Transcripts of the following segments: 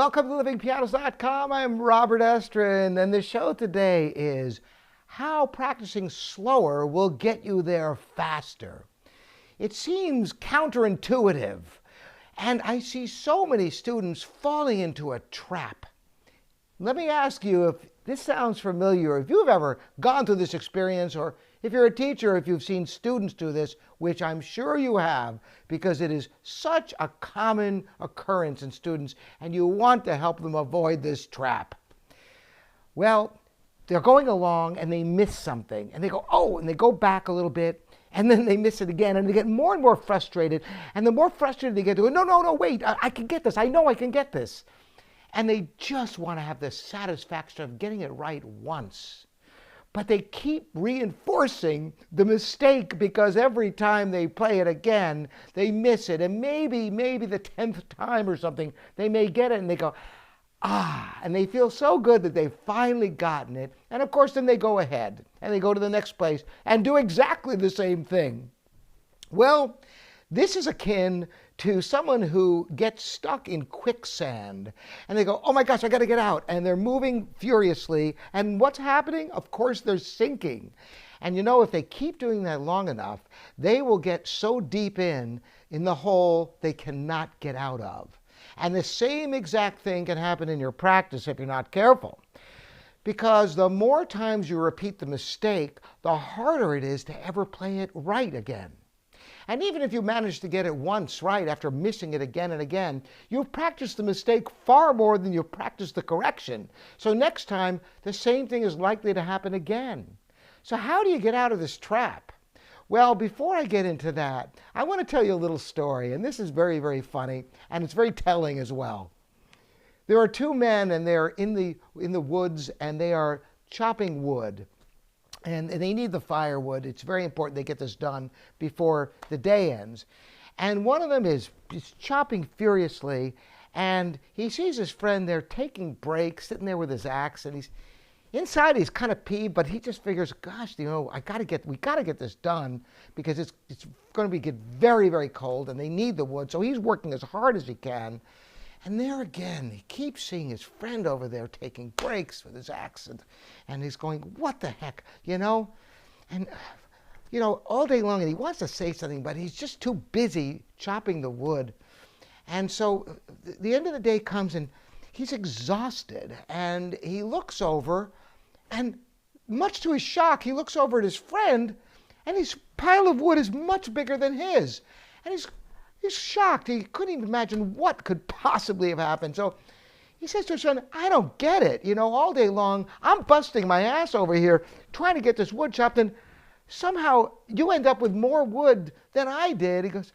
Welcome to livingpianos.com. I'm Robert Estrin, and the show today is how practicing slower will get you there faster. It seems counterintuitive, and I see so many students falling into a trap. Let me ask you if this sounds familiar, if you've ever gone through this experience, or if you're a teacher, if you've seen students do this, which I'm sure you have, because it is such a common occurrence in students, and you want to help them avoid this trap. Well, they're going along and they miss something, and they go, oh, and they go back a little bit, and then they miss it again, and they get more and more frustrated, and the more frustrated they get, they go, no, wait, I can get this, I know I can get this. And they just want to have the satisfaction of getting it right once. But they keep reinforcing the mistake because every time they play it again, they miss it. And maybe the 10th time or something, they may get it and they go, and they feel so good that they've finally gotten it. And of course, then they go ahead and they go to the next place and do exactly the same thing. Well, this is akin to someone who gets stuck in quicksand and they go, oh my gosh, I got to get out. And they're moving furiously. And what's happening? Of course, they're sinking. And you know, if they keep doing that long enough, they will get so deep in the hole they cannot get out of. And the same exact thing can happen in your practice if you're not careful. Because the more times you repeat the mistake, the harder it is to ever play it right again. And even if you manage to get it once right after missing it again and again, you've practiced the mistake far more than you've practiced the correction. So next time, the same thing is likely to happen again. So how do you get out of this trap? Well, before I get into that, I want to tell you a little story. And this is very, very funny, and it's very telling as well. There are two men, and they're in the woods, and they are chopping wood. And they need the firewood. It's very important they get this done before the day ends. And one of them is chopping furiously, and he sees his friend there taking breaks, sitting there with his axe, and he's kind of peeved, but he just figures, gosh, we got to get this done because it's going to get very, very cold, and they need the wood. So he's working as hard as he can. And there again, he keeps seeing his friend over there taking breaks with his axe, and he's going, what the heck, And, all day long, and he wants to say something, but he's just too busy chopping the wood. And so the end of the day comes, and he's exhausted, and he looks over, and much to his shock, he looks over at his friend, and his pile of wood is much bigger than his. And he's shocked. He couldn't even imagine what could possibly have happened. So he says to his son, I don't get it. All day long, I'm busting my ass over here trying to get this wood chopped, and somehow you end up with more wood than I did. He goes,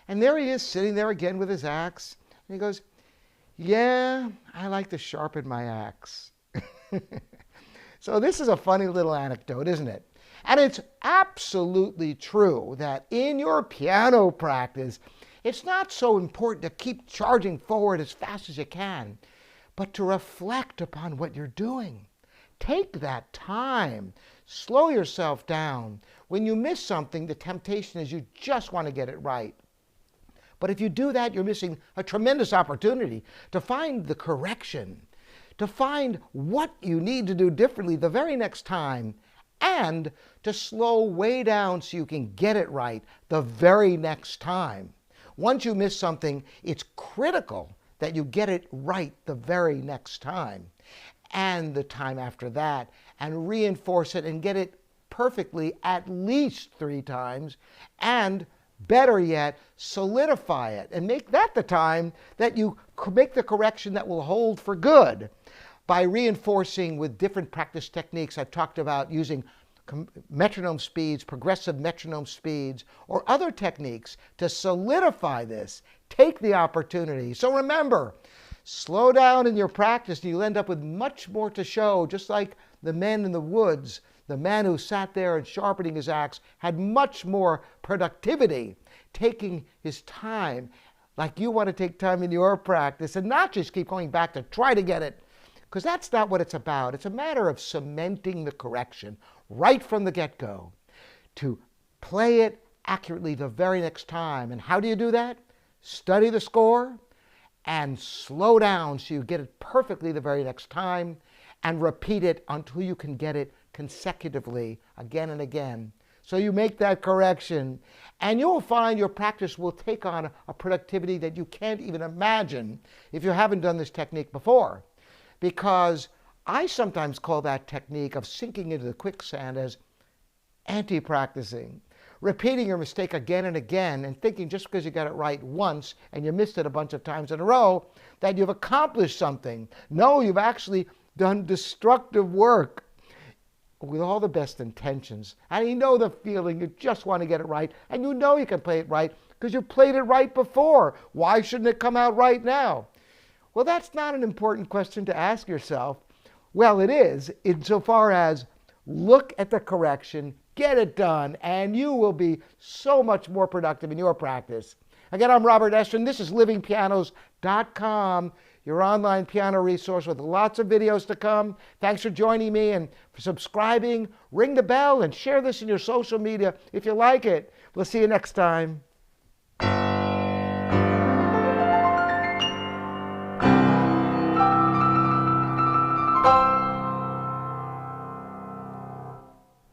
and there he is sitting there again with his axe. And he goes, yeah, I like to sharpen my axe. So this is a funny little anecdote, isn't it? And it's absolutely true that in your piano practice, it's not so important to keep charging forward as fast as you can, but to reflect upon what you're doing. Take that time. Slow yourself down. When you miss something, the temptation is you just want to get it right. But if you do that, you're missing a tremendous opportunity to find the correction, to find what you need to do differently the very next time, and to slow way down so you can get it right the very next time. Once you miss something, it's critical that you get it right the very next time and the time after that, and reinforce it and get it perfectly at least 3 times, and better yet, solidify it and make that the time that you make the correction that will hold for good by reinforcing with different practice techniques. I've talked about using metronome speeds, progressive metronome speeds, or other techniques to solidify this. Take the opportunity. So remember, slow down in your practice and you'll end up with much more to show, just like the men in the woods. The man who sat there and sharpening his axe had much more productivity, taking his time like you want to take time in your practice and not just keep going back to try to get it, because that's not what it's about. It's a matter of cementing the correction right from the get-go to play it accurately the very next time. And how do you do that? Study the score and slow down so you get it perfectly the very next time, and repeat it until you can get it consecutively again and again. So you make that correction, and you'll find your practice will take on a productivity that you can't even imagine if you haven't done this technique before. Because I sometimes call that technique of sinking into the quicksand as anti-practicing. Repeating your mistake again and again and thinking just because you got it right once and you missed it a bunch of times in a row that you've accomplished something. No, you've actually done destructive work with all the best intentions. And you know the feeling, you just want to get it right, and you know you can play it right because you played it right before. Why shouldn't it come out right now? Well, that's not an important question to ask yourself. Well, it is, insofar as look at the correction, get it done, and you will be so much more productive in your practice. Again, I'm Robert Estrin. This is livingpianos.com, your online piano resource with lots of videos to come. Thanks for joining me and for subscribing. Ring the bell and share this in your social media if you like it. We'll see you next time.